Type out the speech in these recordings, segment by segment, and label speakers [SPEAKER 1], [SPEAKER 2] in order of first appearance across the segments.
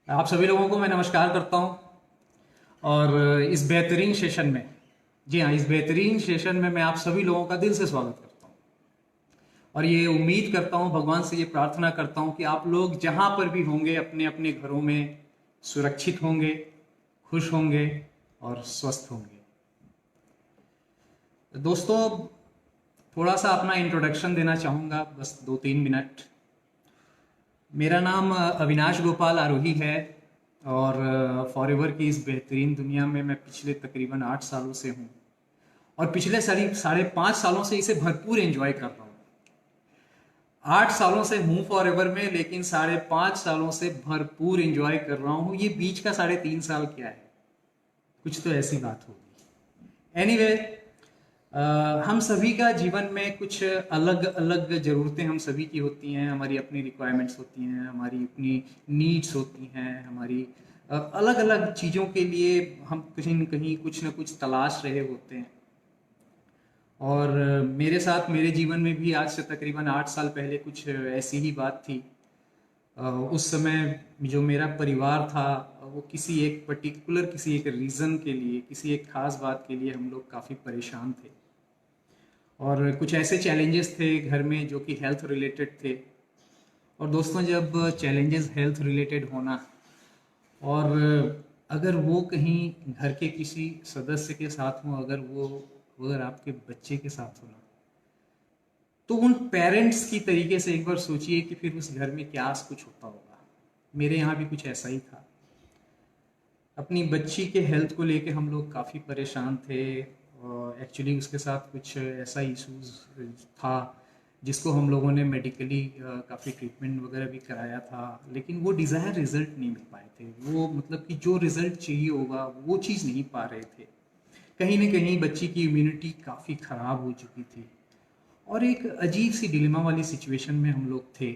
[SPEAKER 1] आप सभी लोगों को मैं नमस्कार करता हूं। और इस बेहतरीन सेशन में, जी हाँ, इस बेहतरीन सेशन में मैं आप सभी लोगों का दिल से स्वागत करता हूं। और ये उम्मीद करता हूं, भगवान से ये प्रार्थना करता हूं कि आप लोग जहां पर भी होंगे अपने अपने घरों में सुरक्षित होंगे, खुश होंगे और स्वस्थ होंगे। दोस्तों, थोड़ा सा अपना इंट्रोडक्शन देना चाहूँगा, बस 2-3 मिनट। मेरा नाम अविनाश गोपाल आरोही है। और फॉरएवर की इस बेहतरीन दुनिया में मैं पिछले तकरीबन 8 सालों से हूँ। और पिछले 5.5 सालों से इसे भरपूर एंजॉय कर रहा हूँ। 8 सालों से हूँ फॉरएवर में, लेकिन 5.5 सालों से भरपूर एंजॉय कर रहा हूँ। ये बीच का 3.5 साल क्या है, कुछ तो ऐसी बात होगी। एनीवे, हम सभी का जीवन में कुछ अलग अलग ज़रूरतें हम सभी की होती हैं। हमारी अपनी रिक्वायरमेंट्स होती हैं, हमारी अपनी नीड्स होती हैं, हमारी अलग अलग चीज़ों के लिए हम कहीं न कहीं कुछ न कुछ तलाश रहे होते हैं। और मेरे साथ मेरे जीवन में भी आज से तकरीबन 8 साल पहले कुछ ऐसी ही बात थी। उस समय जो मेरा परिवार था, वो किसी एक रीज़न के लिए, किसी एक ख़ास बात के लिए हम लोग काफ़ी परेशान थे। और कुछ ऐसे चैलेंजेस थे घर में जो कि हेल्थ रिलेटेड थे। और दोस्तों, जब चैलेंजेस हेल्थ रिलेटेड होना, और अगर वो कहीं घर के किसी सदस्य के साथ हो, अगर आपके बच्चे के साथ हो ना, तो उन पेरेंट्स की तरीके से एक बार सोचिए कि फिर उस घर में क्या कुछ होता होगा। मेरे यहाँ भी कुछ ऐसा ही था। अपनी बच्ची के हेल्थ को लेके हम लोग काफ़ी परेशान थे। और एक्चुअली उसके साथ कुछ ऐसा इश्यूज था जिसको हम लोगों ने मेडिकली काफ़ी ट्रीटमेंट वगैरह भी कराया था, लेकिन वो डिज़ायर रिज़ल्ट नहीं मिल पाए थे। वो मतलब कि जो रिज़ल्ट चाहिए होगा वो चीज़ नहीं पा रहे थे। कहीं न कहीं बच्ची की इम्यूनिटी काफ़ी ख़राब हो चुकी थी। और एक अजीब सी डिलेमा वाली सिचुएशन में हम लोग थे।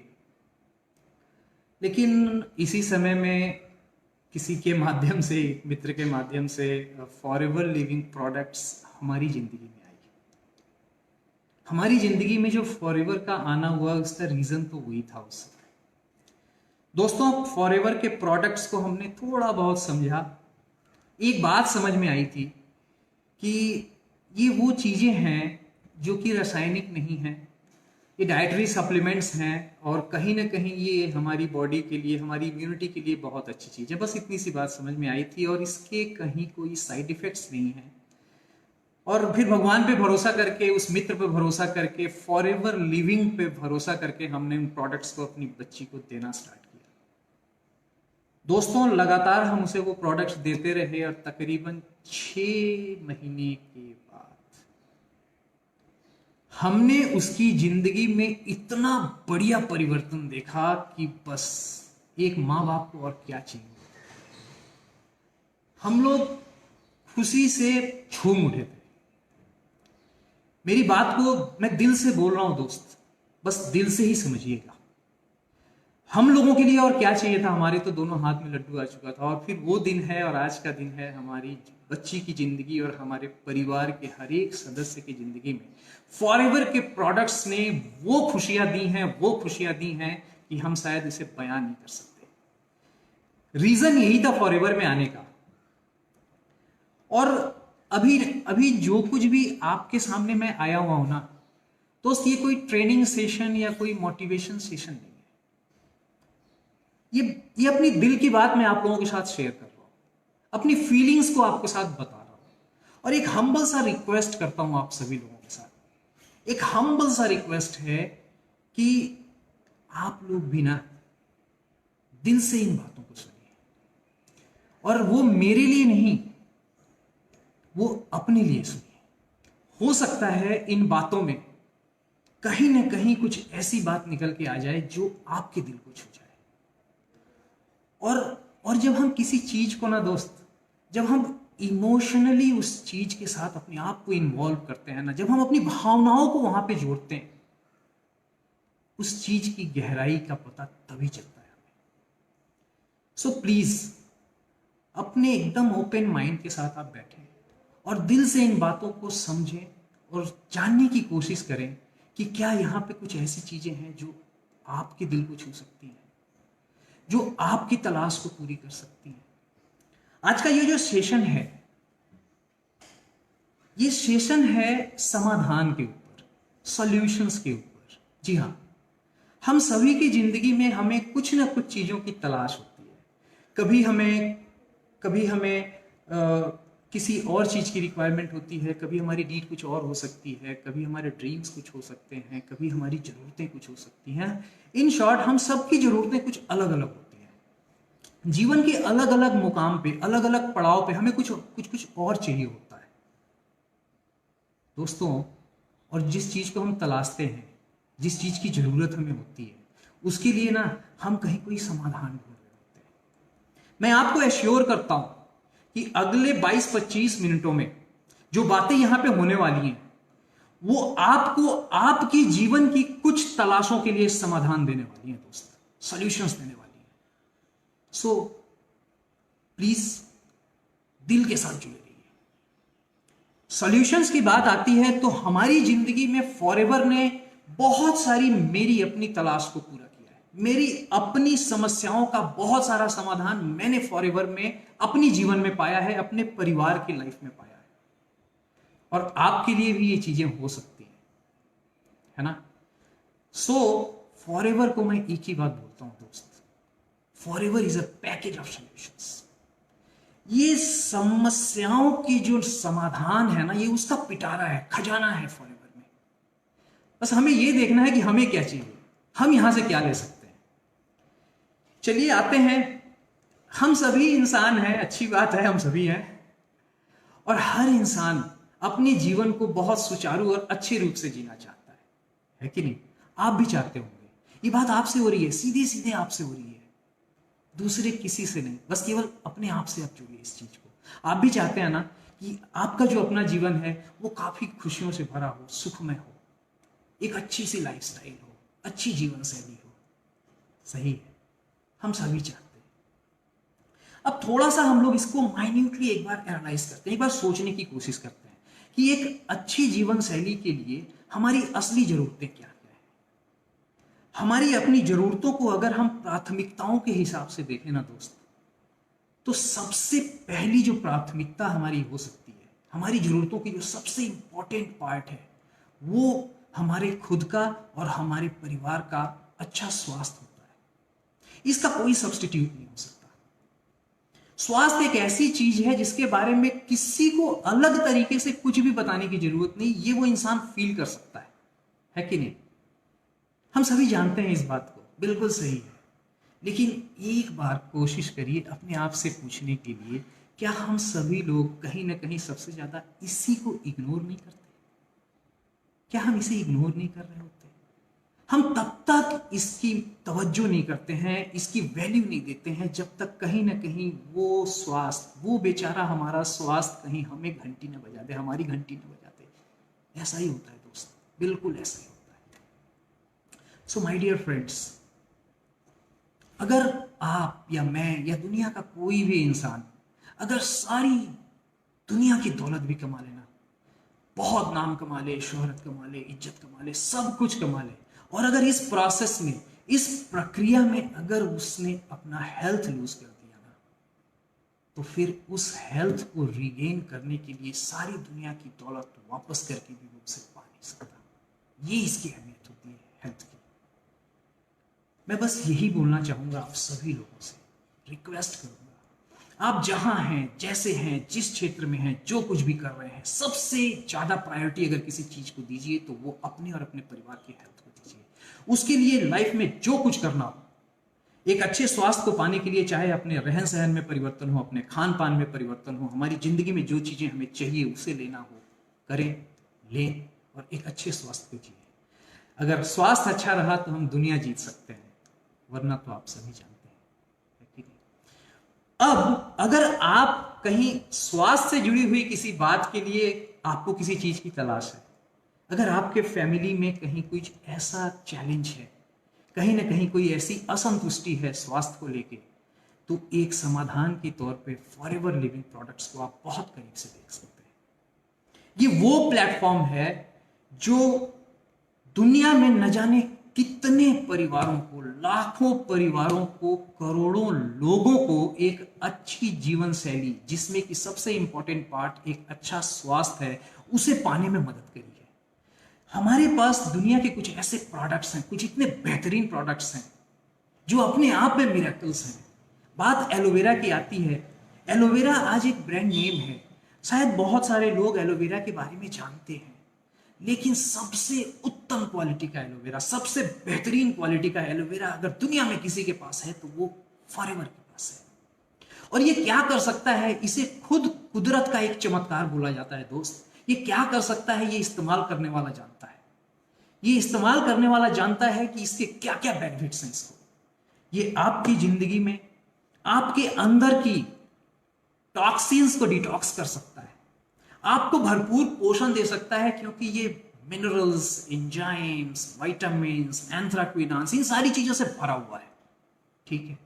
[SPEAKER 1] लेकिन इसी समय में किसी के माध्यम से, एक मित्र के माध्यम से, फॉरएवर लिविंग प्रोडक्ट्स हमारी ज़िंदगी में आई। हमारी ज़िंदगी में जो फॉरएवर का आना हुआ, उसका रीज़न तो वही था उस समय। दोस्तों, फॉरएवर के प्रोडक्ट्स को हमने थोड़ा बहुत समझा। एक बात समझ में आई थी कि ये वो चीज़ें हैं जो कि रासायनिक नहीं हैं, ये डाइटरी सप्लीमेंट्स हैं। और कहीं ना कहीं ये हमारी बॉडी के लिए, हमारी इम्यूनिटी के लिए बहुत अच्छी चीज़ है। बस इतनी सी बात समझ में आई थी, और इसके कहीं कोई साइड इफ़ेक्ट्स नहीं हैं। और फिर भगवान पे भरोसा करके, उस मित्र पे भरोसा करके, फॉरएवर लिविंग पे भरोसा करके हमने उन प्रोडक्ट्स को अपनी बच्ची को देना स्टार्ट किया। दोस्तों, लगातार हम उसे वो प्रोडक्ट्स देते रहे, और तकरीबन 6 महीने के बाद हमने उसकी जिंदगी में इतना बढ़िया परिवर्तन देखा कि बस एक माँ बाप को और क्या चाहिए। हम लोग खुशी से झूम उठे थे। मेरी बात को मैं दिल से बोल रहा हूं दोस्त, बस दिल से ही समझिएगा। हम लोगों के लिए और क्या चाहिए था, हमारे तो दोनों हाथ में लड्डू आ चुका था। और फिर वो दिन है, और आज का दिन है हमारी बच्ची की जिंदगी और हमारे परिवार के हर एक सदस्य की जिंदगी में फॉरएवर के प्रोडक्ट्स ने वो खुशियां दी हैं कि हम शायद इसे बयान नहीं कर सकते। रीजन यही था फॉरएवर में आने का। और अभी अभी जो कुछ भी आपके सामने मैं आया हुआ हूं ना दोस्त, ये कोई ट्रेनिंग सेशन या कोई मोटिवेशन सेशन नहीं है। ये अपनी दिल की बात मैं आप लोगों के साथ शेयर कर रहा हूं, अपनी फीलिंग्स को आपके साथ बता रहा हूं। और एक हम्बल सा रिक्वेस्ट करता हूं आप सभी लोगों के साथ। एक हम्बल सा रिक्वेस्ट है कि आप लोग भी ना दिल से इन बातों को सुनिए। और वो मेरे लिए नहीं, वो अपने लिए सुनिए। हो सकता है इन बातों में कहीं ना कहीं कुछ ऐसी बात निकल के आ जाए जो आपके दिल को छू जाए। और जब हम किसी चीज को ना दोस्त, जब हम इमोशनली उस चीज के साथ अपने आप को इन्वॉल्व करते हैं ना, जब हम अपनी भावनाओं को वहां पे जोड़ते हैं, उस चीज की गहराई का पता तभी चलता है हमें। सो प्लीज, अपने एकदम ओपन माइंड के साथ आप बैठें और दिल से इन बातों को समझें और जानने की कोशिश करें कि क्या यहाँ पे कुछ ऐसी चीजें हैं जो आपके दिल को छू सकती हैं। जो आपकी तलाश को पूरी कर सकती है। आज का ये जो सेशन है, ये सेशन है समाधान के ऊपर, सॉल्यूशंस के ऊपर। जी हाँ, हम सभी की जिंदगी में हमें कुछ ना कुछ चीजों की तलाश होती है। कभी हमें किसी और चीज की रिक्वायरमेंट होती है, कभी हमारी नीड कुछ और हो सकती है, कभी हमारे ड्रीम्स कुछ हो सकते हैं, कभी हमारी जरूरतें कुछ हो सकती हैं। इन शॉर्ट, हम सबकी जरूरतें कुछ अलग अलग होती हैं। जीवन के अलग अलग मुकाम पे, अलग अलग पड़ाव पे हमें कुछ कुछ कुछ और चाहिए होता है दोस्तों। और जिस चीज को हम तलाशते हैं, जिस चीज की जरूरत हमें होती है, उसके लिए ना हम कहीं कोई समाधान ढूंढ रहे होते हैं। मैं आपको एश्योर करता हूं कि अगले 22-25 मिनटों में जो बातें यहां पे होने वाली हैं, वो आपको आपकी जीवन की कुछ तलाशों के लिए समाधान देने वाली हैं दोस्त, सॉल्यूशंस देने वाली हैं। सो प्लीज दिल के साथ जुड़े रहिए। सॉल्यूशंस की बात आती है तो हमारी जिंदगी में फॉरएवर ने बहुत सारी मेरी अपनी तलाश को पूरा किया है। मेरी अपनी समस्याओं का बहुत सारा समाधान मैंने फॉरएवर में अपनी जीवन में पाया है, अपने परिवार की लाइफ में पाया है। और आपके लिए भी ये चीजें हो सकती हैं, है ना। सो फॉरएवर को मैं एक ही बात बोलता हूं दोस्त, forever is a package of solutions. ये समस्याओं की जो समाधान है ना, ये उसका पिटारा है, खजाना है फॉरएवर में। बस हमें ये देखना है कि हमें क्या चाहिए, हम यहां से क्या ले सकते हैं। चलिए आते हैं, हम सभी इंसान हैं, अच्छी बात है, हम सभी हैं। और हर इंसान अपने जीवन को बहुत सुचारू और अच्छे रूप से जीना चाहता है कि नहीं। आप भी चाहते होंगे। ये बात आपसे हो रही है, सीधे सीधे आपसे हो रही है, दूसरे किसी से नहीं, बस केवल अपने आप से आप जुड़िए इस चीज को। आप भी चाहते हैं ना कि आपका जो अपना जीवन है वो काफी खुशियों से भरा हो, सुखमय हो, एक अच्छी सी लाइफस्टाइल हो, अच्छी जीवन शैली हो। सही है, हम सभी चाहते हैं। अब थोड़ा सा हम लोग इसको माइन्यूटली एक बार एनालाइज करते हैं, एक बार सोचने की कोशिश करते हैं कि एक अच्छी जीवन शैली के लिए हमारी असली जरूरतें क्या है। हमारी अपनी जरूरतों को अगर हम प्राथमिकताओं के हिसाब से देखें ना दोस्त, तो सबसे पहली जो प्राथमिकता हमारी हो सकती है, हमारी जरूरतों की जो सबसे इंपॉर्टेंट पार्ट है, वो हमारे खुद का और हमारे परिवार का अच्छा स्वास्थ्य होता है। इसका कोई सब्स्टिट्यूट नहीं हो सकता। स्वास्थ्य एक ऐसी चीज है जिसके बारे में किसी को अलग तरीके से कुछ भी बताने की जरूरत नहीं, ये वो इंसान फील कर सकता है कि नहीं। हम सभी जानते हैं इस बात को, बिल्कुल सही है। लेकिन एक बार कोशिश करिए अपने आप से पूछने के लिए, क्या हम सभी लोग कहीं ना कहीं सबसे ज्यादा इसी को इग्नोर नहीं करते? क्या हम इसे इग्नोर नहीं कर रहे होते? हम तब तक इसकी तवज्जो नहीं करते हैं, इसकी वैल्यू नहीं देते हैं, जब तक कहीं ना कहीं वो स्वास्थ्य, वो बेचारा हमारा स्वास्थ्य कहीं हमें घंटी न बजा दे, हमारी घंटी न बजा दे। ऐसा ही होता है दोस्त, बिल्कुल ऐसा ही होता है। सो माय डियर फ्रेंड्स, अगर आप या मैं या दुनिया का कोई भी इंसान अगर सारी दुनिया की दौलत भी कमा लेना, बहुत नाम कमा ले, शोहरत कमा ले, इज्जत कमा ले, सब कुछ कमा ले, और अगर इस प्रोसेस में, इस प्रक्रिया में अगर उसने अपना हेल्थ लूज कर दिया ना, तो फिर उस हेल्थ को रीगेन करने के लिए सारी दुनिया की दौलत वापस करके भी वो उसे पा नहीं सकता। ये इसकी अहमियत होती है हेल्थ की। मैं बस यही बोलना चाहूंगा आप सभी लोगों से, रिक्वेस्ट करूंगा, आप जहां हैं, जैसे हैं, जिस क्षेत्र में हैं, जो कुछ भी कर रहे हैं, सबसे ज्यादा प्रायोरिटी अगर किसी चीज को दीजिए तो वो अपने और अपने परिवार की हेल्थ को दीजिए। उसके लिए लाइफ में जो कुछ करना हो, एक अच्छे स्वास्थ्य को पाने के लिए, चाहे अपने रहन सहन में परिवर्तन हो, अपने खान पान में परिवर्तन हो, हमारी जिंदगी में जो चीजें हमें चाहिए उसे लेना हो, करें, लें, और एक अच्छे स्वास्थ्य को जिए। अगर स्वास्थ्य अच्छा रहा तो हम दुनिया जीत सकते हैं, वरना तो आप सभी जानते हैं, है कि नहीं। अब अगर आप कहीं स्वास्थ्य से जुड़ी हुई किसी बात के लिए आपको किसी चीज की तलाश है, अगर आपके फैमिली में कहीं कुछ ऐसा चैलेंज है, कहीं ना कहीं कोई ऐसी असंतुष्टि है स्वास्थ्य को लेके, तो एक समाधान के तौर पे फॉरएवर लिविंग प्रोडक्ट्स को आप बहुत करीब से देख सकते हैं। ये वो प्लेटफॉर्म है जो दुनिया में न जाने कितने परिवारों को, लाखों परिवारों को, करोड़ों लोगों को एक अच्छी जीवन शैली, जिसमें कि सबसे इंपॉर्टेंट पार्ट एक अच्छा स्वास्थ्य है, उसे पाने में मदद करी है। हमारे पास दुनिया के कुछ ऐसे प्रोडक्ट्स हैं, कुछ इतने बेहतरीन प्रोडक्ट्स हैं जो अपने आप में मिरेकल्स हैं। बात एलोवेरा की आती है। एलोवेरा आज एक ब्रांड नेम है, शायद बहुत सारे लोग एलोवेरा के बारे में जानते हैं, लेकिन सबसे उत्तम क्वालिटी का एलोवेरा, सबसे बेहतरीन क्वालिटी का एलोवेरा अगर दुनिया में किसी के पास है तो वो फॉरएवर के पास है। और ये क्या कर सकता है, इसे खुद कुदरत का एक चमत्कार बोला जाता है दोस्त। ये क्या कर सकता है, ये इस्तेमाल करने वाला जानता है। ये इस्तेमाल करने वाला जानता है कि इसके क्या क्या बेनिफिट्स हैं। इसको ये आपकी जिंदगी में आपके अंदर की टॉक्सिन्स को डिटॉक्स कर सकता है, आपको भरपूर पोषण दे सकता है, क्योंकि ये मिनरल्स, एंजाइम्स, विटामिन्स, एंथ्राक्विनॉन्स, इन सारी चीजों से भरा हुआ है। ठीक है।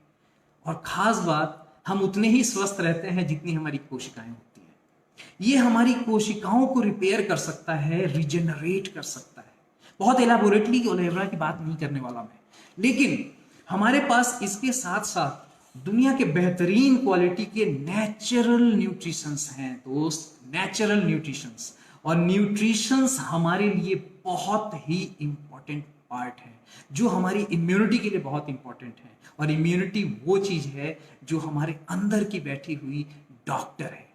[SPEAKER 1] और खास बात, हम उतने ही स्वस्थ रहते हैं जितनी हमारी कोशिकाएं होती है। ये हमारी कोशिकाओं को रिपेयर कर सकता है, रिजेनरेट कर सकता है। बहुत एलाबोरेटली ओलेरा की बात नहीं करने वाला मैं, लेकिन हमारे पास इसके साथ साथ दुनिया के बेहतरीन क्वालिटी के नेचुरल न्यूट्रिशंस हैं दोस्त, नेचुरल न्यूट्रिशंस। और न्यूट्रिशंस हमारे लिए बहुत ही इंपॉर्टेंट पार्ट है, जो हमारी इम्यूनिटी के लिए बहुत इंपॉर्टेंट है। और इम्यूनिटी वो चीज है जो हमारे अंदर की बैठी हुई डॉक्टर है।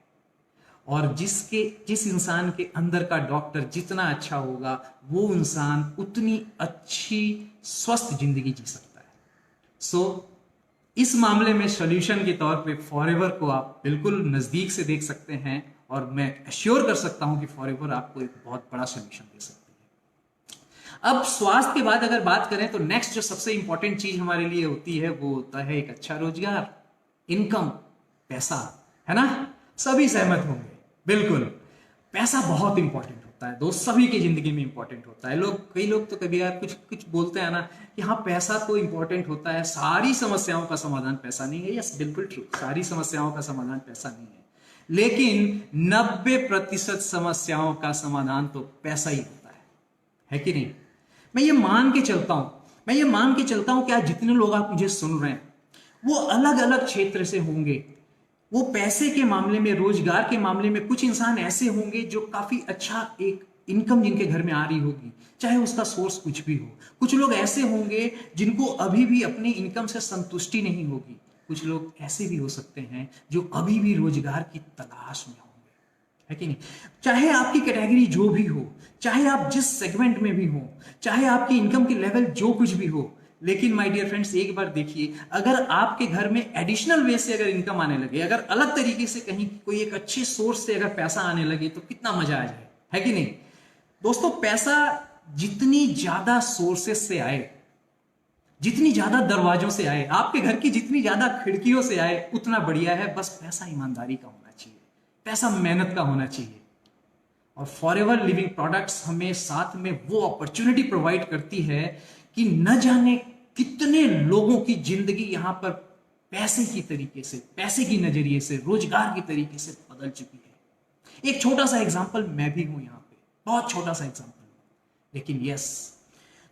[SPEAKER 1] और जिस इंसान के अंदर का डॉक्टर जितना अच्छा होगा, वो इंसान उतनी अच्छी स्वस्थ जिंदगी जी सकता है। सो इस मामले में सॉल्यूशन के तौर पे फॉरएवर को आप बिल्कुल नजदीक से देख सकते हैं, और मैं एश्योर कर सकता हूं कि फॉरएवर आपको एक बहुत बड़ा सॉल्यूशन दे सकती है। अब स्वास्थ्य के बाद अगर बात करें तो नेक्स्ट जो सबसे इंपॉर्टेंट चीज हमारे लिए होती है वो होता है एक अच्छा रोजगार, इनकम, पैसा, है ना। सभी सहमत होंगे, बिल्कुल पैसा बहुत इंपॉर्टेंट होता है दोस्त, सभी की जिंदगी में इंपॉर्टेंट होता है। कई लोग तो कभी यार कुछ कुछ बोलते हैं ना कि हाँ पैसा तो इंपॉर्टेंट होता है, सारी समस्याओं का समाधान पैसा नहीं है। यस, बिल्कुल ट्रू, सारी समस्याओं का समाधान पैसा नहीं है, लेकिन 90% समस्याओं का समाधान तो पैसा ही होता है कि नहीं। मैं ये मान के चलता हूं कि आज जितने लोग आप मुझे सुन रहे हैं वो अलग अलग क्षेत्र से होंगे। वो पैसे के मामले में, रोजगार के मामले में कुछ इंसान ऐसे होंगे जो काफी अच्छा एक इनकम जिनके घर में आ रही होगी, चाहे उसका सोर्स कुछ भी हो। कुछ लोग ऐसे होंगे जिनको अभी भी अपनी इनकम से संतुष्टि नहीं होगी। कुछ लोग ऐसे भी हो सकते हैं जो अभी भी रोजगार की तलाश में होंगे, है कि नहीं। चाहे आपकी कैटेगरी जो भी हो, चाहे आप जिस सेगमेंट में भी हो, चाहे आपकी इनकम की लेवल जो कुछ भी हो, लेकिन माय डियर फ्रेंड्स एक बार देखिए, अगर आपके घर में एडिशनल वे से अगर इनकम आने लगे, अगर अलग तरीके से कहीं कोई एक अच्छे सोर्स से अगर पैसा आने लगे तो कितना मजा आ जाए, है कि नहीं दोस्तों। पैसा जितनी ज्यादा सोर्सेस से आए, जितनी ज्यादा दरवाजों से आए, आपके घर की जितनी ज्यादा खिड़कियों से आए, उतना बढ़िया है। बस पैसा ईमानदारी का होना चाहिए, पैसा मेहनत का होना चाहिए। और फॉरएवर लिविंग प्रोडक्ट्स हमें साथ में वो अपॉर्चुनिटी प्रोवाइड करती है कि न जाने कितने लोगों की जिंदगी यहां पर पैसे की तरीके से, पैसे की नजरिए से, रोजगार की तरीके से बदल चुकी है। एक छोटा सा एग्जांपल मैं भी हूं यहां पे, बहुत छोटा सा एग्जांपल, लेकिन यस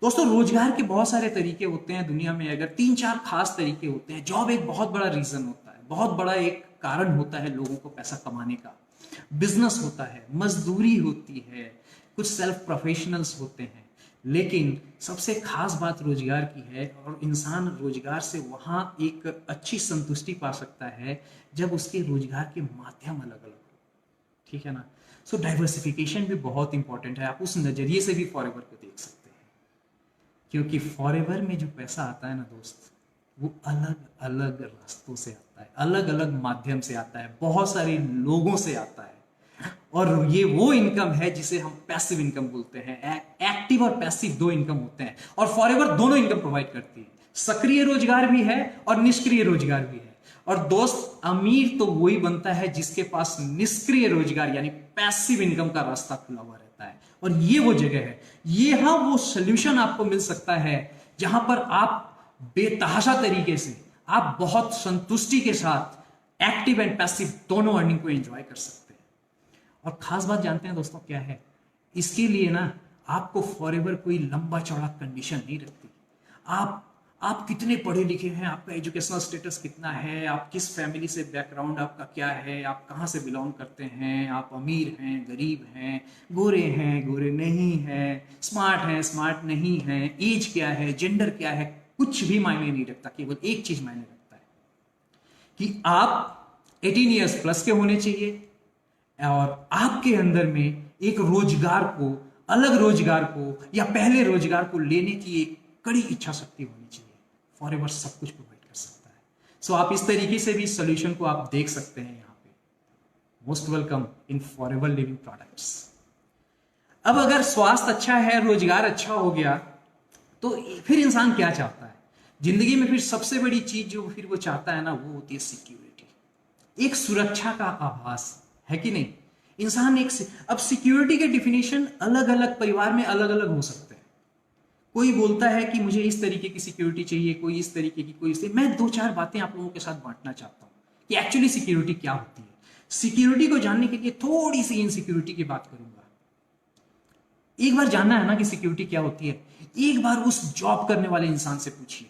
[SPEAKER 1] दोस्तों, रोजगार के बहुत सारे तरीके होते हैं दुनिया में। अगर 3-4 खास तरीके होते हैं। जॉब एक बहुत बड़ा रीजन होता है, बहुत बड़ा एक कारण होता है लोगों को पैसा कमाने का। बिजनेस होता है, मजदूरी होती है, कुछ सेल्फ प्रोफेशनल्स होते हैं, लेकिन सबसे खास बात रोजगार की है। और इंसान रोजगार से वहां एक अच्छी संतुष्टि पा सकता है जब उसके रोजगार के माध्यम अलग अलग हो, ठीक है ना। सो डाइवर्सिफिकेशन भी बहुत इंपॉर्टेंट है। आप उस नजरिए से भी फॉरएवर को देख सकते हैं, क्योंकि फॉरएवर में जो पैसा आता है ना दोस्त, वो अलग अलग रास्तों से आता है, अलग अलग माध्यम से आता है, बहुत सारे लोगों से आता है। और ये वो इनकम है जिसे हम पैसिव इनकम बोलते हैं। एक्टिव और पैसिव दो इनकम होते हैं, और फॉरएवर दोनों इनकम प्रोवाइड करती है। सक्रिय रोजगार भी है और निष्क्रिय रोजगार भी है। और दोस्त, अमीर तो वही बनता है जिसके पास निष्क्रिय रोजगार यानी पैसिव इनकम का रास्ता खुला हुआ रहता है। और ये वो जगह है, ये हाँ वो सोल्यूशन आपको मिल सकता है जहां पर आप बेतहाशा तरीके से, आप बहुत संतुष्टि के साथ एक्टिव एंड पैसिव दोनों अर्निंग को एंजॉय कर सकते हैं। और खास बात जानते हैं दोस्तों क्या है, इसके लिए ना आपको फॉरएवर कोई लंबा चौड़ा कंडीशन नहीं रखती। आप कितने पढ़े लिखे हैं, आपका एजुकेशनल स्टेटस कितना है, आप किस फैमिली से, बैकग्राउंड आपका क्या है, आप कहाँ से बिलोंग करते हैं, आप अमीर हैं, गरीब हैं, गोरे नहीं हैं, स्मार्ट नहीं हैं, एज क्या है, जेंडर क्या है, कुछ भी मायने नहीं रखता। केवल एक चीज मायने रखता है कि आप 18 ईयर्स प्लस के होने चाहिए और आपके अंदर में एक रोजगार को, अलग रोजगार को या पहले रोजगार को लेने की एक कड़ी इच्छा शक्ति होनी चाहिए। फॉरएवर सब कुछ प्रोवाइड कर सकता है। सो आप इस तरीके से भी सॉल्यूशन को आप देख सकते हैं यहाँ पे। Most welcome in forever living products. अब अगर स्वास्थ्य अच्छा है, रोजगार अच्छा हो गया, तो फिर इंसान क्या चाहता है जिंदगी में? फिर सबसे बड़ी चीज जो फिर वो चाहता है ना, वो होती है सिक्योरिटी, एक सुरक्षा का आभास, है कि नहीं? इंसान अब सिक्योरिटी के डिफिनेशन अलग अलग परिवार में अलग अलग हो सकते हैं। कोई बोलता है कि मुझे इस तरीके की सिक्योरिटी चाहिए, कोई इस तरीके की, कोई इस तरीके। मैं 2-4 बातें आप लोगों के साथ बांटना चाहता हूं कि एक्चुअली सिक्योरिटी क्या होती है। सिक्योरिटी को जानने के लिए थोड़ी सी इनसिक्योरिटी की बात करूंगा। एक बार जानना है ना कि सिक्योरिटी क्या होती है, एक बार उस जॉब करने वाले इंसान से पूछिए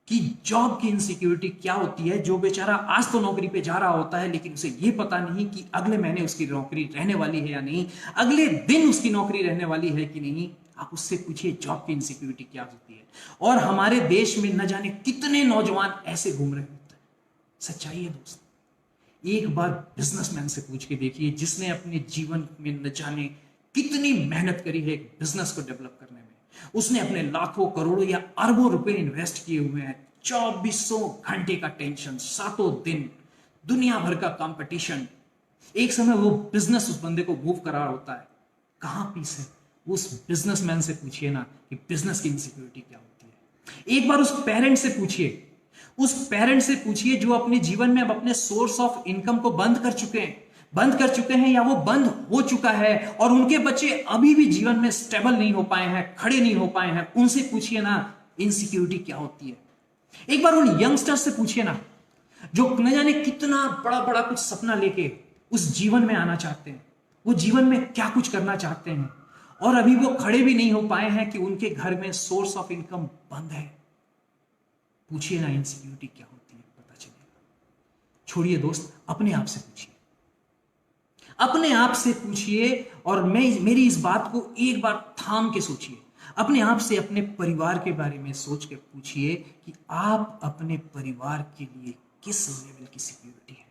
[SPEAKER 1] कि जॉब की इनसिक्योरिटी क्या होती है। जो बेचारा आज तो नौकरी पे जा रहा होता है, लेकिन उसे यह पता नहीं कि अगले महीने उसकी नौकरी रहने वाली है या नहीं, अगले दिन उसकी नौकरी रहने वाली है कि नहीं। आप उससे पूछिए जॉब की इनसिक्योरिटी क्या होती है। और हमारे देश में न जाने कितने नौजवान ऐसे घूम रहे होते हैं। सच्चाई है दोस्त, एक बार बिजनेसमैन से पूछ के देखिए जिसने अपने जीवन में न जाने कितनी मेहनत करी है एक बिजनेस को डेवलप करने में। उसने अपने लाखों करोड़ों या अरबों रुपए इन्वेस्ट किए हुए हैं। 2400 घंटे का टेंशन, 7 दिन, दुनिया भर का कंपटीशन। एक समय वो बिजनेस उस बंदे को मूव करा होता है। कहां पीस है? उस बिजनेसमैन से पूछिए ना कि बिजनेस की इनसिक्योरिटी क्या होती है। एक बार उस पेरेंट से पूछिए, उस पेरेंट से पूछिए जो अपने जीवन में अब अपने सोर्स ऑफ इनकम को बंद कर चुके हैं या वो बंद हो चुका है और उनके बच्चे अभी भी जीवन में स्टेबल नहीं हो पाए हैं, खड़े नहीं हो पाए हैं। उनसे पूछिए ना इनसिक्योरिटी क्या होती है। एक बार उन यंगस्टर्स से पूछिए ना जो न जाने कितना बड़ा बड़ा कुछ सपना लेके उस जीवन में आना चाहते हैं, वो जीवन में क्या कुछ करना चाहते हैं और अभी वो खड़े भी नहीं हो पाए हैं कि उनके घर में सोर्स ऑफ इनकम बंद है। पूछिए ना इनसिक्योरिटी क्या होती है, पता चलेगा। छोड़िए दोस्त, अपने आप से पूछिए, अपने आप से पूछिए। और मेरी इस बात को एक बार थाम के सोचिए। अपने आप से अपने परिवार के बारे में सोच के पूछिए कि आप अपने परिवार के लिए किस लेवल की सिक्योरिटी है।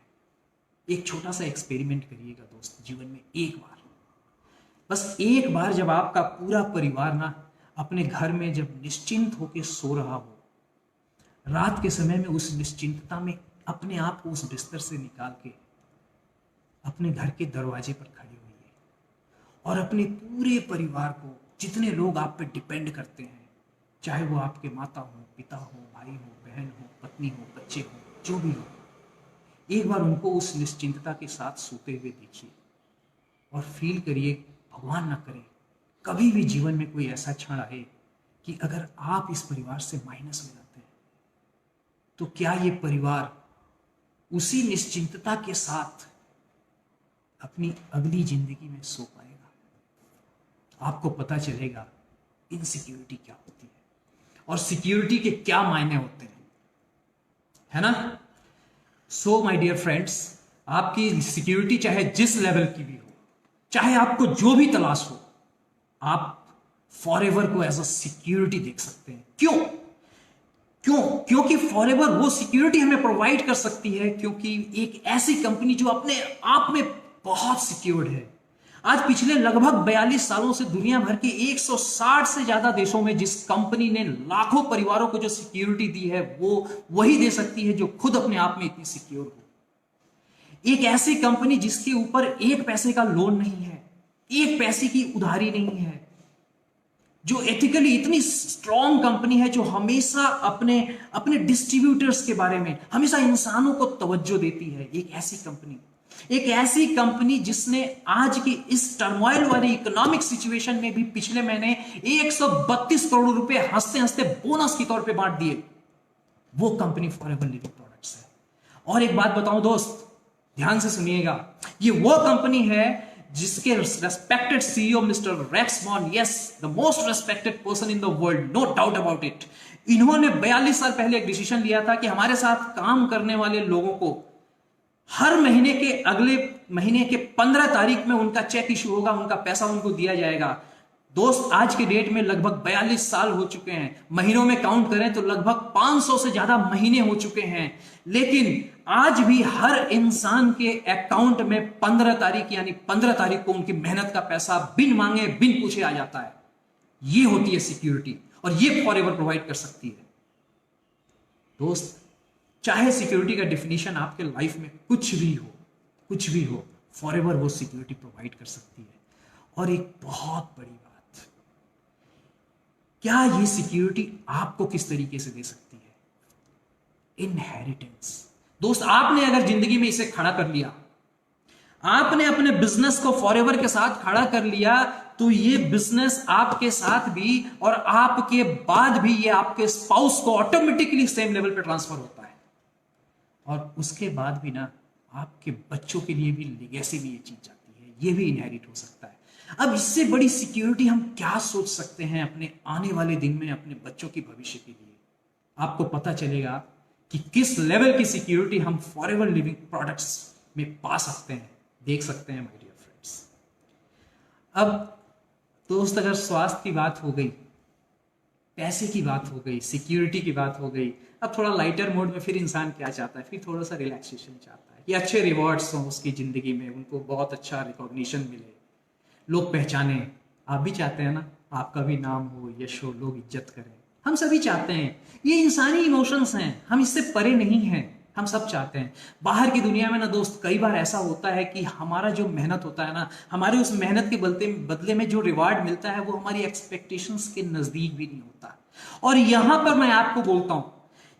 [SPEAKER 1] एक छोटा सा एक्सपेरिमेंट करिएगा दोस्त जीवन में एक बार, बस एक बार। जब आपका पूरा परिवार ना अपने घर में जब निश्चिंत होकर सो रहा हो, रात के समय में उस निश्चिंतता में अपने आप को उस बिस्तर से निकाल के अपने घर के दरवाजे पर खड़े होइए और अपने पूरे परिवार को, जितने लोग आप पे डिपेंड करते हैं, चाहे वो आपके माता हो, पिता हो, भाई हो, बहन हो, पत्नी हो, बच्चे हो, जो भी हो, एक बार उनको उस निश्चिंतता के साथ सोते हुए देखिए और फील करिए, भगवान ना करे कभी भी जीवन में कोई ऐसा क्षण आए कि अगर आप इस परिवार से माइनस हो जाते हैं, तो क्या ये परिवार उसी निश्चिंतता के साथ अपनी अगली जिंदगी में सो पाएगा? आपको पता चलेगा इनसिक्योरिटी क्या होती है और सिक्योरिटी के क्या मायने होते हैं, है ना? सो माय डियर फ्रेंड्स, आपकी सिक्योरिटी चाहे जिस लेवल की भी हो, चाहे आपको जो भी तलाश हो, आप फॉरएवर को एज अ सिक्योरिटी देख सकते हैं। क्योंकि फॉरएवर वो सिक्योरिटी हमें प्रोवाइड कर सकती है, क्योंकि एक ऐसी कंपनी जो अपने आप में बहुत सिक्योर्ड है। आज पिछले लगभग 42 सालों से दुनिया भर के 160 से ज्यादा देशों में जिस कंपनी ने लाखों परिवारों को जो सिक्योरिटी दी है, वो वही दे सकती है जो खुद अपने आप में इतनी सिक्योर हो। एक ऐसी कंपनी जिसके ऊपर 1 पैसे का लोन नहीं है, 1 पैसे की उधारी नहीं है, जो एथिकली इतनी स्ट्रॉन्ग कंपनी है, जो हमेशा अपने डिस्ट्रीब्यूटर्स के बारे में, हमेशा इंसानों को तवज्जो देती है। एक ऐसी कंपनी जिसने आज की इस टर्मोइल वाली इकोनॉमिक सिचुएशन में भी पिछले महीने 132 करोड़ रुपए हंसते हंसते बोनस के तौर पे बांट दिए। वो कंपनी फॉरएवर लिविंग प्रोडक्ट्स है। और एक बात बताऊं दोस्त, ध्यान से सुनिएगा, ये वो कंपनी है जिसके respected CEO mister Rex Mon, yes the most respected person in the world, no doubt about it, इन्होंने 42 साल पहले एक डिसीजन लिया था कि हमारे साथ काम करने वाले लोगों को हर महीने के अगले महीने के 15 तारीख में उनका चेक इशू होगा, उनका पैसा उनको दिया जाएगा। दोस्त, आज के डेट में लगभग 42 साल हो चुके हैं, महीनों में काउंट करें तो लगभग 500 से ज्यादा महीने हो चुके हैं, लेकिन आज भी हर इंसान के अकाउंट में 15 तारीख यानी 15 तारीख को उनकी मेहनत का पैसा बिन मांगे बिन पूछे आ जाता है। ये होती है सिक्योरिटी, और ये फॉरएवर प्रोवाइड कर सकती है। दोस्त, चाहे सिक्योरिटी का डिफिनीशन आपके लाइफ में कुछ भी हो, फॉरएवर वो सिक्योरिटी प्रोवाइड कर सकती है। और एक बहुत बड़ी बात, क्या ये सिक्योरिटी आपको किस तरीके से दे सकती है? इनहेरिटेंस। दोस्त, आपने अगर जिंदगी में इसे खड़ा कर लिया, आपने अपने बिजनेस को फॉरएवर के साथ खड़ा कर लिया, तो ये बिजनेस आपके साथ भी और आपके बाद भी ये आपके स्पाउस को ऑटोमेटिकली सेम लेवल पे ट्रांसफर होता है, और उसके बाद भी ना आपके बच्चों के लिए भी लेगेसी में ये चीज जाती है, ये भी इनहेरिट हो सकता है। अब इससे बड़ी सिक्योरिटी हम क्या सोच सकते हैं अपने आने वाले दिन में, अपने बच्चों के भविष्य के लिए? आपको पता चलेगा कि किस लेवल की सिक्योरिटी हम फॉरएवर लिविंग प्रोडक्ट्स में पा सकते हैं, देख सकते हैं माय डियर फ्रेंड्स। अब दोस्त, अगर स्वास्थ्य की बात हो गई, पैसे की बात हो गई, सिक्योरिटी की बात हो गई, अब थोड़ा लाइटर मोड में फिर इंसान क्या चाहता है? फिर थोड़ा सा रिलैक्सेशन चाहता है कि अच्छे रिवॉर्ड्स हों उसकी जिंदगी में, उनको बहुत अच्छा रिकॉग्निशन मिले, लोग पहचाने। आप भी चाहते हैं ना आपका भी नाम हो, यश हो, लोग इज्जत करें, हम सभी चाहते हैं। ये इंसानी इमोशंस हैं, हम इससे परे नहीं हैं, हम सब चाहते हैं। बाहर की दुनिया में ना दोस्त, कई बार ऐसा होता है कि हमारा जो मेहनत होता है ना, हमारे उस मेहनत के बदले में जो रिवार्ड मिलता है वो हमारी एक्सपेक्टेशंस के नजदीक भी नहीं होता। और यहां पर मैं आपको बोलता हूं,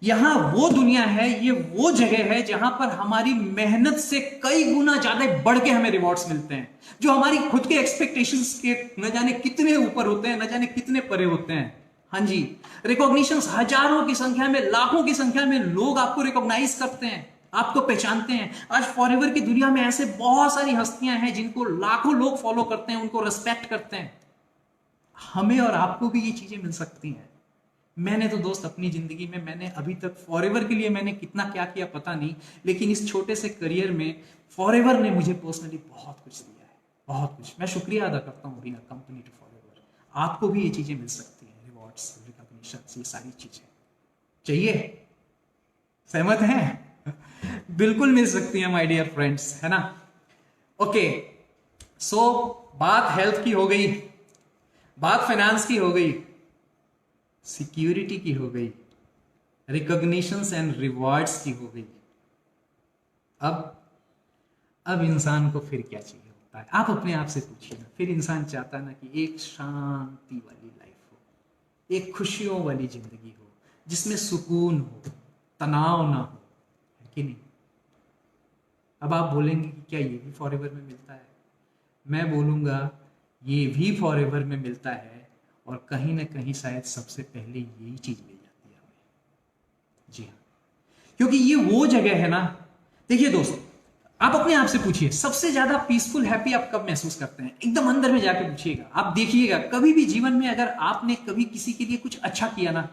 [SPEAKER 1] यहां वो दुनिया है, ये वो जगह है जहां पर हमारी मेहनत से कई गुना ज्यादा बढ़ के हमें रिवॉर्ड्स मिलते हैं, जो हमारी खुद के एक्सपेक्टेशंस के न जाने कितने ऊपर होते हैं, न जाने कितने परे होते हैं। हाँ जी, रिकॉग्निशंस हजारों की संख्या में, लाखों की संख्या में लोग आपको रिकॉग्नाइज करते हैं, आपको पहचानते हैं। आज फॉरएवर की दुनिया में ऐसे बहुत सारी हस्तियां हैं जिनको लाखों लोग फॉलो करते हैं, उनको रिस्पेक्ट करते हैं। हमें और आपको भी ये चीजें मिल सकती हैं। मैंने तो दोस्त अपनी जिंदगी में, मैंने अभी तक फॉरएवर के लिए मैंने कितना क्या किया पता नहीं, लेकिन इस छोटे से करियर में फॉरएवर ने मुझे पर्सनली बहुत कुछ दिया है, बहुत कुछ। मैं शुक्रिया अदा करता हूँ बिना कंपनी टू फॉरएवर। आपको भी ये चीजें मिल सकती हैं, रिवॉर्ड्स, रिकॉग्निशन, ये सारी चीजें चाहिए? सहमत हैं? बिल्कुल मिल सकती है माय डियर फ्रेंड्स, है ना? ओके, सो बात हेल्थ की हो गई, बात फाइनेंस की हो गई, सिक्योरिटी की हो गई, रिकॉग्निशंस एंड रिवॉर्ड्स की हो गई। अब इंसान को फिर क्या चाहिए होता है? आप अपने आप से पूछिए ना। फिर इंसान चाहता है ना कि एक शांति वाली लाइफ हो, एक खुशियों वाली जिंदगी हो, जिसमें सुकून हो, तनाव ना हो, है कि नहीं? अब आप बोलेंगे कि क्या ये भी फॉरएवर में मिलता है? मैं बोलूंगा ये भी फॉरएवर में मिलता है, और कहीं ना कहीं शायद सबसे पहले यही चीज मिल जाती है हमें। जी हाँ, क्योंकि ये वो जगह है ना। देखिए दोस्तों, आप अपने आप से पूछिए, सबसे ज्यादा पीसफुल हैप्पी आप कब महसूस करते हैं? एकदम अंदर में जाके पूछिएगा। आप देखिएगा, कभी भी जीवन में अगर आपने कभी किसी के लिए कुछ अच्छा किया ना,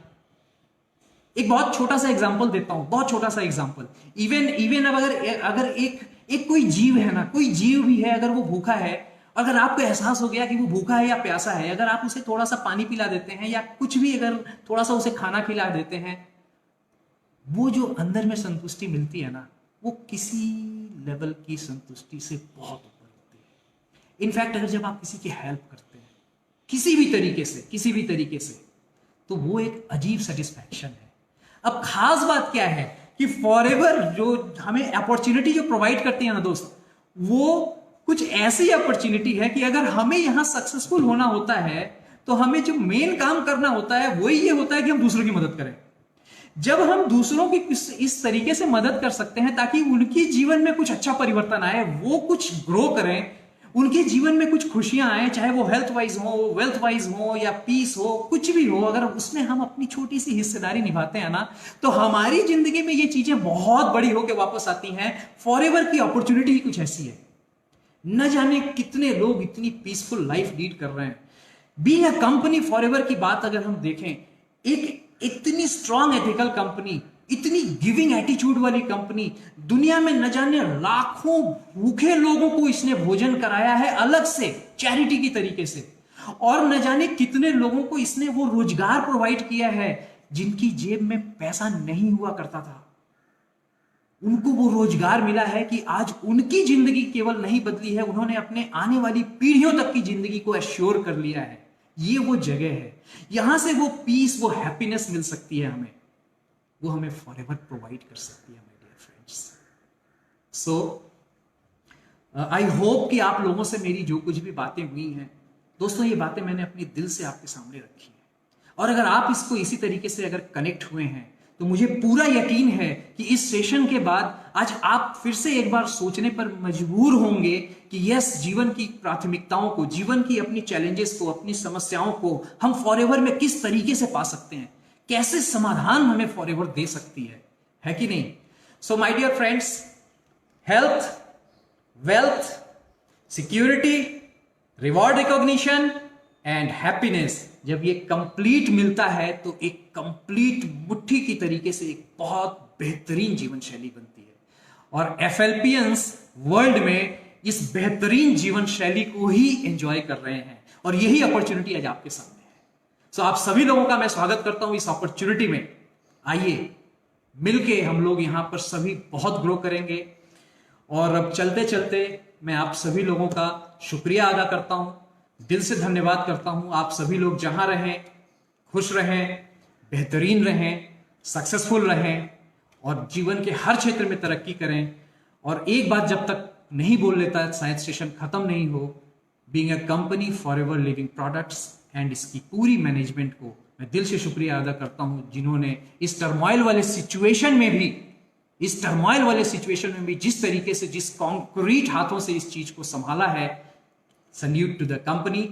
[SPEAKER 1] एक बहुत छोटा सा एग्जांपल देता हूं, बहुत छोटा सा एग्जांपल। इवन अब अगर एक कोई जीव है ना, कोई जीव भी है, अगर वो भूखा है, अगर आपको एहसास हो गया कि वो भूखा है या प्यासा है, अगर आप उसे थोड़ा सा पानी पिला देते हैं या कुछ भी, अगर थोड़ा सा उसे खाना खिला देते हैं, वो जो अंदर में संतुष्टि मिलती है ना, वो किसी लेवल की संतुष्टि से बहुत ऊपर होती है। इनफैक्ट अगर जब आप किसी की हेल्प करते हैं किसी भी तरीके से, तो वो एक अजीब सेटिस्फैक्शन है। अब खास बात क्या है कि फॉरएवर जो हमें अपॉर्चुनिटी जो प्रोवाइड करती है ना दोस्त, वो कुछ ऐसी अपॉर्चुनिटी है कि अगर हमें यहां सक्सेसफुल होना होता है, तो हमें जो मेन काम करना होता है वही ये होता है कि हम दूसरों की मदद करें। जब हम दूसरों की इस तरीके से मदद कर सकते हैं ताकि उनके जीवन में कुछ अच्छा परिवर्तन आए, वो कुछ ग्रो करें, उनके जीवन में कुछ खुशियां आए, चाहे वो हेल्थ वाइज हो, वेल्थ वाइज हो, या पीस हो, कुछ भी हो, अगर उसमें हम अपनी छोटी सी हिस्सेदारी निभाते हैं ना, तो हमारी जिंदगी में ये चीजें बहुत बड़ी होकर वापस आती हैं। फॉरएवर की अपॉर्चुनिटी ही कुछ ऐसी है। न जाने कितने लोग इतनी पीसफुल लाइफ लीड कर रहे हैं। बीइंग अ कंपनी फॉरएवर की बात अगर हम देखें, एक इतनी स्ट्रॉन्ग एथिकल कंपनी, इतनी गिविंग एटीट्यूड वाली कंपनी, दुनिया में न जाने लाखों भूखे लोगों को इसने भोजन कराया है अलग से चैरिटी की तरीके से, और न जाने कितने लोगों को इसने वो रोजगार प्रोवाइड किया है जिनकी जेब में पैसा नहीं हुआ करता था। उनको वो रोजगार मिला है कि आज उनकी जिंदगी केवल नहीं बदली है, उन्होंने अपने आने वाली पीढ़ियों तक की जिंदगी को एश्योर कर लिया है। ये वो जगह है, यहां से वो पीस, वो हैप्पीनेस मिल सकती है हमें, वो हमें फॉरएवर प्रोवाइड कर सकती है my dear friends. So I hope कि आप लोगों से मेरी जो कुछ भी बातें हुई हैं दोस्तों, ये बातें मैंने अपने दिल से आपके सामने रखी है, और अगर आप इसको इसी तरीके से अगर कनेक्ट हुए हैं तो मुझे पूरा यकीन है कि इस सेशन के बाद आज आप फिर से एक बार सोचने पर मजबूर होंगे कि यस, जीवन की प्राथमिकताओं को, जीवन की अपनी चैलेंजेस को, अपनी समस्याओं को हम फॉरएवर में किस तरीके से पा सकते हैं, कैसे समाधान हमें फॉरएवर दे सकती है कि नहीं। So my dear friends, health, wealth, security, reward, recognition and happiness जब ये कंप्लीट मिलता है तो एक कंप्लीट मुट्ठी की तरीके से एक बहुत बेहतरीन जीवन शैली बनती है, और एफएलपियंस वर्ल्ड में इस बेहतरीन जीवन शैली को ही एंजॉय कर रहे हैं, और यही अपॉर्चुनिटी आज आपके सामने है। सो आप सभी लोगों का मैं स्वागत करता हूं इस अपॉर्चुनिटी में। आइए मिलके हम लोग यहां पर सभी बहुत ग्रो करेंगे, और अब चलते चलते मैं आप सभी लोगों का शुक्रिया अदा करता हूं, दिल से धन्यवाद करता हूं। आप सभी लोग जहां रहें, खुश रहें, बेहतरीन रहें, सक्सेसफुल रहें, और जीवन के हर क्षेत्र में तरक्की करें। और एक बात जब तक नहीं बोल लेता शायद सेशन खत्म नहीं हो, being a company forever living products and इसकी पूरी मैनेजमेंट को मैं दिल से शुक्रिया अदा करता हूं, जिन्होंने इस टर्मोइल वाले सिचुएशन में भी जिस तरीके से, जिस कॉन्क्रीट हाथों से इस चीज को संभाला है। Salute to the company,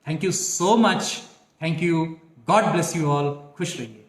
[SPEAKER 1] thank you so much, thank you, God bless you all, खुश रहिए।